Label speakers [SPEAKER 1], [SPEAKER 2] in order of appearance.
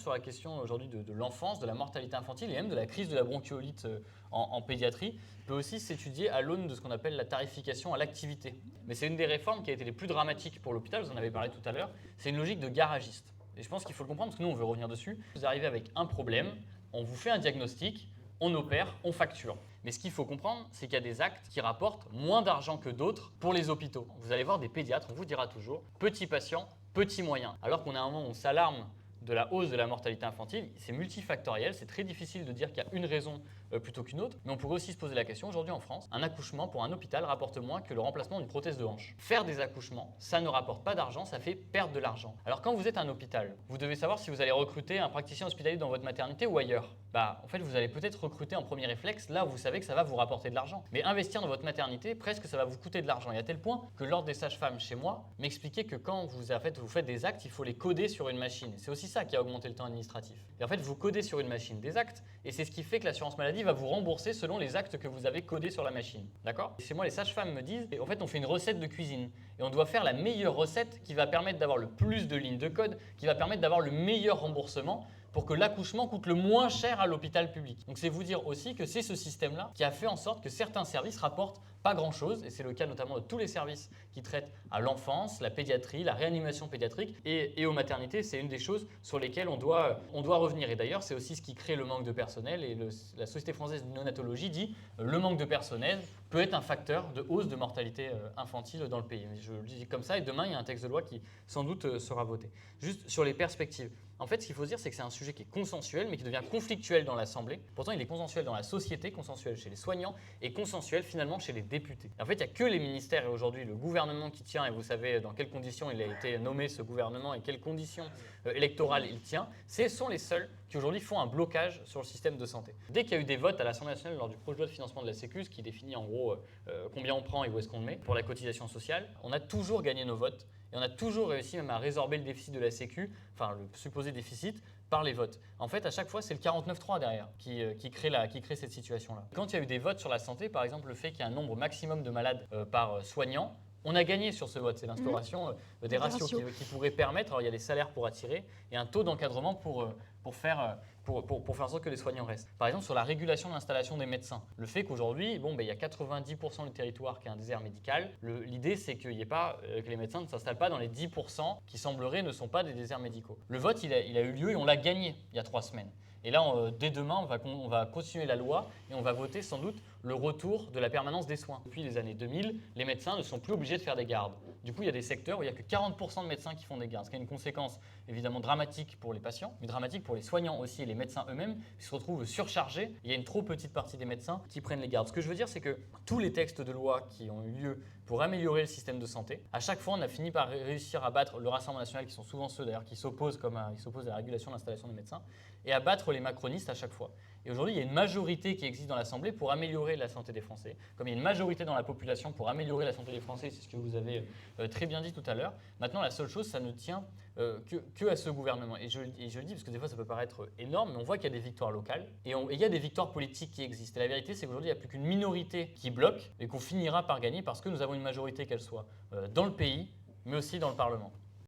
[SPEAKER 1] Sur la question aujourd'hui de l'enfance, de la mortalité infantile et même de la crise de la bronchiolite en pédiatrie, peut aussi s'étudier à l'aune de ce qu'on appelle la tarification à l'activité. Mais c'est une des réformes qui a été les plus dramatiques pour l'hôpital, vous en avez parlé tout à l'heure, c'est une logique de garagiste. Et je pense qu'il faut le comprendre parce que nous on veut revenir dessus. Vous arrivez avec un problème, on vous fait un diagnostic, on opère, on facture. Mais ce qu'il faut comprendre, c'est qu'il y a des actes qui rapportent moins d'argent que d'autres pour les hôpitaux. Vous allez voir des pédiatres, on vous dira toujours, petit patient, petit moyen. Alors qu'on a un moment où on s'alarme de la hausse de la mortalité infantile, c'est multifactoriel, c'est très difficile de dire qu'il y a une raison plutôt qu'une autre, mais on pourrait aussi se poser la question, aujourd'hui en France, un accouchement pour un hôpital rapporte moins que le remplacement d'une prothèse de hanche. Faire des accouchements, ça ne rapporte pas d'argent, ça fait perdre de l'argent. Alors quand vous êtes un hôpital, vous devez savoir si vous allez recruter un praticien hospitalier dans votre maternité ou ailleurs. En fait, vous allez peut-être recruter en premier réflexe là où vous savez que ça va vous rapporter de l'argent. Mais investir dans votre maternité, presque ça va vous coûter de l'argent. Et à tel point que l'ordre des sages-femmes chez moi m'expliquait que quand vous faites des actes, il faut les coder sur une machine. C'est aussi ça qui a augmenté le temps administratif. Et en fait, vous codez sur une machine des actes et c'est ce qui fait que l'assurance maladie va vous rembourser selon les actes que vous avez codés sur la machine. D'accord? Et chez moi, les sages-femmes me disent, en fait, on fait une recette de cuisine et on doit faire la meilleure recette qui va permettre d'avoir le plus de lignes de code, qui va permettre d'avoir le meilleur remboursement pour que l'accouchement coûte le moins cher à l'hôpital public. Donc c'est vous dire aussi que c'est ce système-là qui a fait en sorte que certains services rapportent pas grand-chose, et c'est le cas notamment de tous les services qui traitent à l'enfance, la pédiatrie, la réanimation pédiatrique et aux maternités. C'est une des choses sur lesquelles on doit revenir. Et d'ailleurs, c'est aussi ce qui crée le manque de personnel. Et la Société française de néonatologie dit le manque de personnel peut être un facteur de hausse de mortalité infantile dans le pays. Je le dis comme ça, et demain, il y a un texte de loi qui sans doute sera voté. Juste sur les perspectives. En fait, ce qu'il faut se dire, c'est que c'est un sujet qui est consensuel, mais qui devient conflictuel dans l'Assemblée. Pourtant, il est consensuel dans la société, consensuel chez les soignants et consensuel finalement chez les députés. Et en fait, il n'y a que les ministères et aujourd'hui le gouvernement qui tient, et vous savez dans quelles conditions il a été nommé ce gouvernement et quelles conditions électorales il tient, ce sont les seuls qui aujourd'hui font un blocage sur le système de santé. Dès qu'il y a eu des votes à l'Assemblée nationale lors du projet de loi de financement de la Sécu, ce qui définit en gros combien on prend et où est-ce qu'on le met pour la cotisation sociale, on a toujours gagné nos votes. Et on a toujours réussi même à résorber le déficit de la Sécu, enfin le supposé déficit, par les votes. En fait, à chaque fois, c'est le 49.3 derrière qui crée cette situation-là. Quand il y a eu des votes sur la santé, par exemple, le fait qu'il y ait un nombre maximum de malades par soignant, on a gagné sur ce vote. C'est l'instauration des ratios qui pourraient permettre, alors il y a des salaires pour attirer et un taux d'encadrement pour faire en sorte que les soignants restent. Par exemple, sur la régulation de l'installation des médecins. Le fait qu'aujourd'hui, il y a 90% du territoire qui est un désert médical. L'idée, c'est qu'il y ait pas, que les médecins ne s'installent pas dans les 10% qui sembleraient ne sont pas des déserts médicaux. Le vote, il a eu lieu et on l'a gagné il y a 3 semaines. Et là, dès demain, on va continuer la loi et on va voter sans doute le retour de la permanence des soins. Depuis les années 2000, les médecins ne sont plus obligés de faire des gardes. Du coup, il y a des secteurs où il n'y a que 40% de médecins qui font des gardes, ce qui a une conséquence évidemment dramatique pour les patients, mais dramatique pour les soignants aussi et les médecins eux-mêmes qui se retrouvent surchargés. Il y a une trop petite partie des médecins qui prennent les gardes. Ce que je veux dire, c'est que tous les textes de loi qui ont eu lieu pour améliorer le système de santé, à chaque fois, on a fini par réussir à battre le Rassemblement national, qui sont souvent ceux d'ailleurs qui s'opposent à la régulation de l'installation des médecins, et à battre les macronistes à chaque fois. Et aujourd'hui, il y a une majorité qui existe dans l'Assemblée pour améliorer la santé des Français. Comme il y a une majorité dans la population pour améliorer la santé des Français, c'est ce que vous avez très bien dit tout à l'heure. Maintenant, la seule chose, ça ne tient que à ce gouvernement. Et je le dis parce que des fois, ça peut paraître énorme, mais on voit qu'il y a des victoires locales et il y a des victoires politiques qui existent. Et la vérité, c'est qu'aujourd'hui, il n'y a plus qu'une minorité qui bloque et qu'on finira par gagner parce que nous avons une majorité, qu'elle soit dans le pays, mais aussi dans le Parlement.